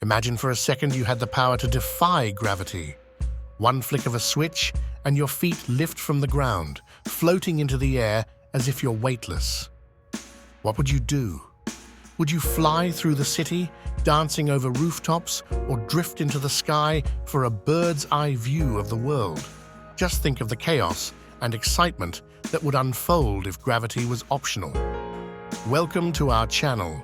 Imagine for a second you had the power to defy gravity. One flick of a switch, and your feet lift from the ground, floating into the air as if you're weightless. What would you do? Would you fly through the city, dancing over rooftops, or drift into the sky for a bird's-eye view of the world? Just think of the chaos and excitement that would unfold if gravity was optional. Welcome to our channel.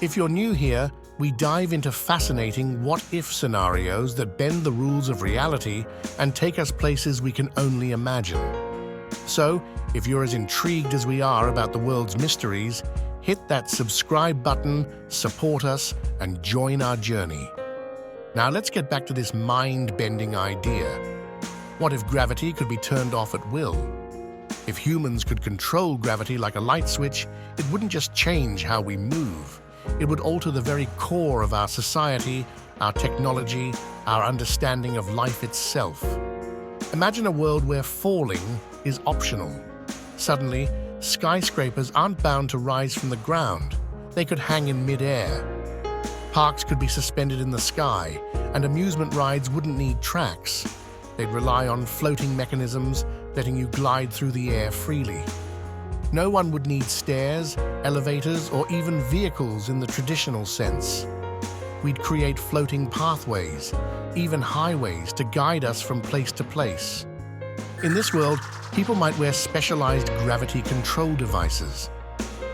If you're new here, we dive into fascinating what-if scenarios that bend the rules of reality and take us places we can only imagine. So, if you're as intrigued as we are about the world's mysteries, hit that subscribe button, support us, and join our journey. Now let's get back to this mind-bending idea. What if gravity could be turned off at will? If humans could control gravity like a light switch, it wouldn't just change how we move. It would alter the very core of our society, our technology, our understanding of life itself. Imagine a world where falling is optional. Suddenly, skyscrapers aren't bound to rise from the ground. They could hang in mid-air. Parks could be suspended in the sky, and amusement rides wouldn't need tracks. They'd rely on floating mechanisms, letting you glide through the air freely. No one would need stairs, elevators, or even vehicles in the traditional sense. We'd create floating pathways, even highways, to guide us from place to place. In this world, people might wear specialized gravity control devices.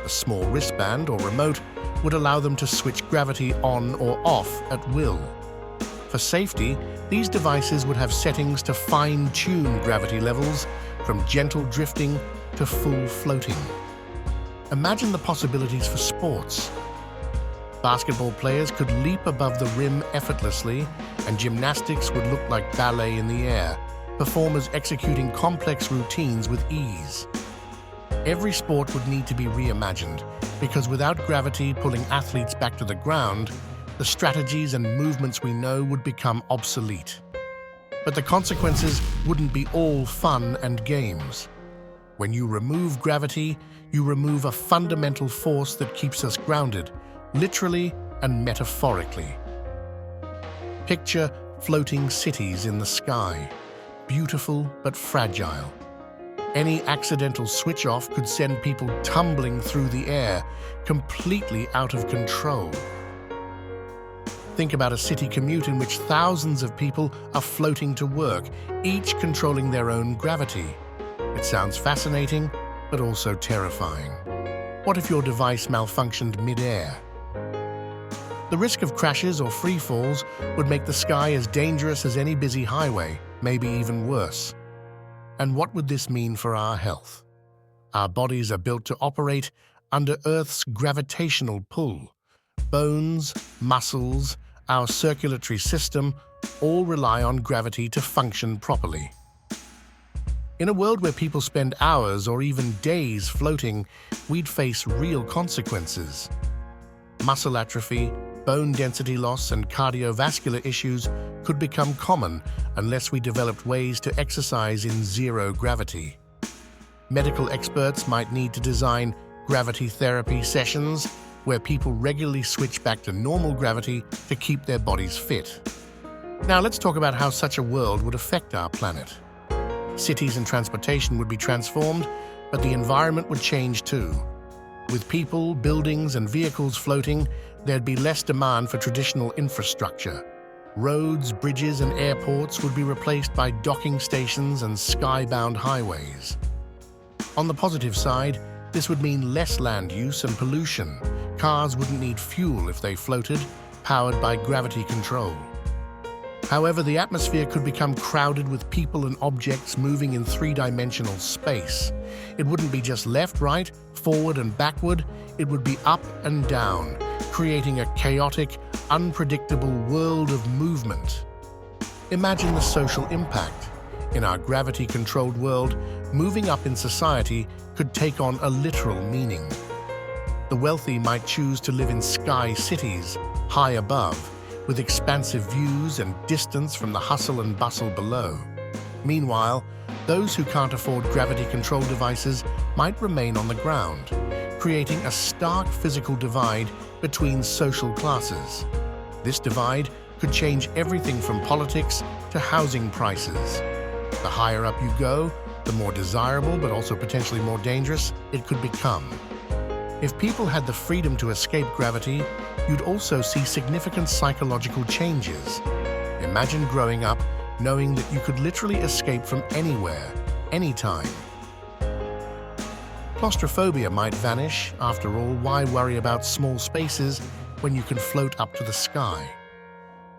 A small wristband or remote would allow them to switch gravity on or off at will. For safety, these devices would have settings to fine-tune gravity levels, from gentle drifting to full floating. Imagine the possibilities for sports. Basketball players could leap above the rim effortlessly, and gymnastics would look like ballet in the air, performers executing complex routines with ease. Every sport would need to be reimagined, because without gravity pulling athletes back to the ground, the strategies and movements we know would become obsolete. But the consequences wouldn't be all fun and games. When you remove gravity, you remove a fundamental force that keeps us grounded, literally and metaphorically. Picture floating cities in the sky, beautiful but fragile. Any accidental switch-off could send people tumbling through the air, completely out of control. Think about a city commute in which thousands of people are floating to work, each controlling their own gravity. It sounds fascinating, but also terrifying. What if your device malfunctioned mid-air? The risk of crashes or free falls would make the sky as dangerous as any busy highway, maybe even worse. And what would this mean for our health? Our bodies are built to operate under Earth's gravitational pull. Bones, muscles, our circulatory system all rely on gravity to function properly. In a world where people spend hours or even days floating, we'd face real consequences. Muscle atrophy, bone density loss, and cardiovascular issues could become common unless we developed ways to exercise in zero gravity. Medical experts might need to design gravity therapy sessions where people regularly switch back to normal gravity to keep their bodies fit. Now let's talk about how such a world would affect our planet. Cities and transportation would be transformed, but the environment would change too. With people, buildings, and vehicles floating, there'd be less demand for traditional infrastructure. Roads, bridges, and airports would be replaced by docking stations and skybound highways. On the positive side, this would mean less land use and pollution. Cars wouldn't need fuel if they floated, powered by gravity control. However, the atmosphere could become crowded with people and objects moving in three-dimensional space. It wouldn't be just left, right, forward, and backward. It would be up and down, creating a chaotic, unpredictable world of movement. Imagine the social impact. In our gravity-controlled world, moving up in society could take on a literal meaning. The wealthy might choose to live in sky cities, high above, with expansive views and distance from the hustle and bustle below. Meanwhile, those who can't afford gravity control devices might remain on the ground, creating a stark physical divide between social classes. This divide could change everything from politics to housing prices. The higher up you go, the more desirable but also potentially more dangerous it could become. If people had the freedom to escape gravity, you'd also see significant psychological changes. Imagine growing up knowing that you could literally escape from anywhere, anytime. Claustrophobia might vanish. After all, why worry about small spaces when you can float up to the sky?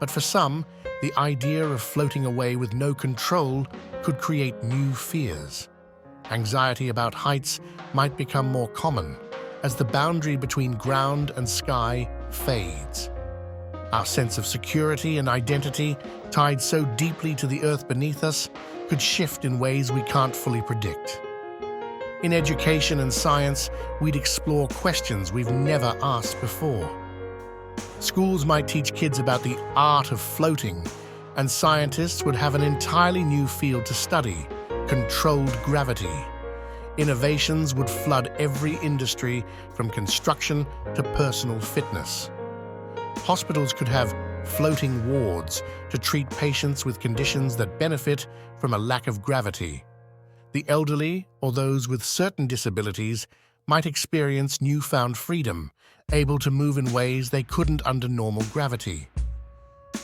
But for some, the idea of floating away with no control could create new fears. Anxiety about heights might become more common as the boundary between ground and sky fades. Our sense of security and identity, tied so deeply to the earth beneath us, could shift in ways we can't fully predict. In education and science, we'd explore questions we've never asked before. Schools might teach kids about the art of floating, and scientists would have an entirely new field to study: controlled gravity. Innovations would flood every industry, from construction to personal fitness. Hospitals could have floating wards to treat patients with conditions that benefit from a lack of gravity. The elderly, or those with certain disabilities, might experience newfound freedom, able to move in ways they couldn't under normal gravity.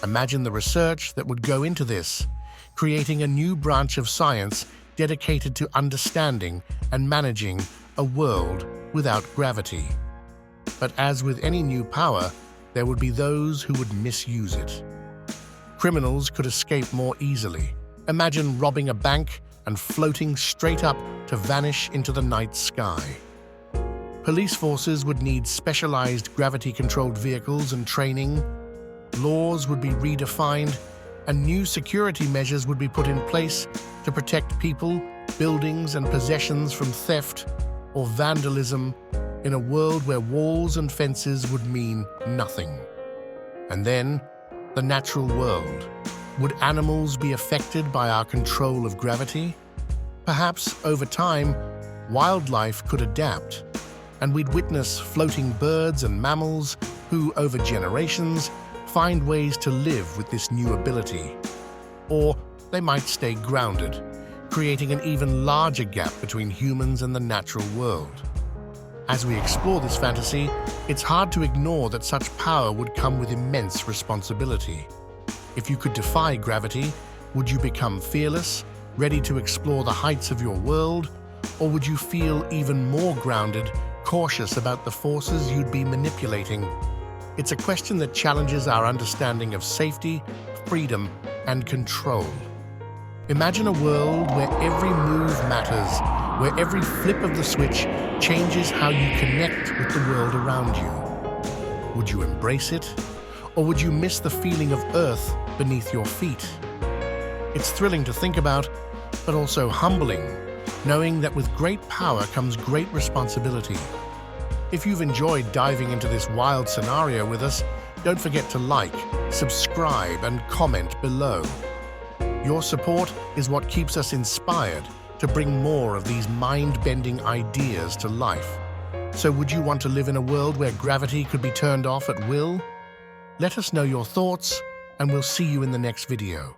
Imagine the research that would go into this, creating a new branch of science dedicated to understanding and managing a world without gravity. But as with any new power, there would be those who would misuse it. Criminals could escape more easily. Imagine robbing a bank and floating straight up to vanish into the night sky. Police forces would need specialized gravity-controlled vehicles and training. Laws would be redefined, and new security measures would be put in place to protect people, buildings, and possessions from theft or vandalism in a world where walls and fences would mean nothing. And then, the natural world. Would animals be affected by our control of gravity? Perhaps, over time, wildlife could adapt, and we'd witness floating birds and mammals who, over generations, find ways to live with this new ability. Or they might stay grounded, creating an even larger gap between humans and the natural world. As we explore this fantasy, it's hard to ignore that such power would come with immense responsibility. If you could defy gravity, would you become fearless, ready to explore the heights of your world? Or would you feel even more grounded, cautious about the forces you'd be manipulating? It's a question that challenges our understanding of safety, freedom, and control. Imagine a world where every move matters, where every flip of the switch changes how you connect with the world around you. Would you embrace it? Or would you miss the feeling of earth beneath your feet? It's thrilling to think about, but also humbling, knowing that with great power comes great responsibility. If you've enjoyed diving into this wild scenario with us, don't forget to like, subscribe, and comment below. Your support is what keeps us inspired to bring more of these mind-bending ideas to life. So would you want to live in a world where gravity could be turned off at will? Let us know your thoughts, and we'll see you in the next video.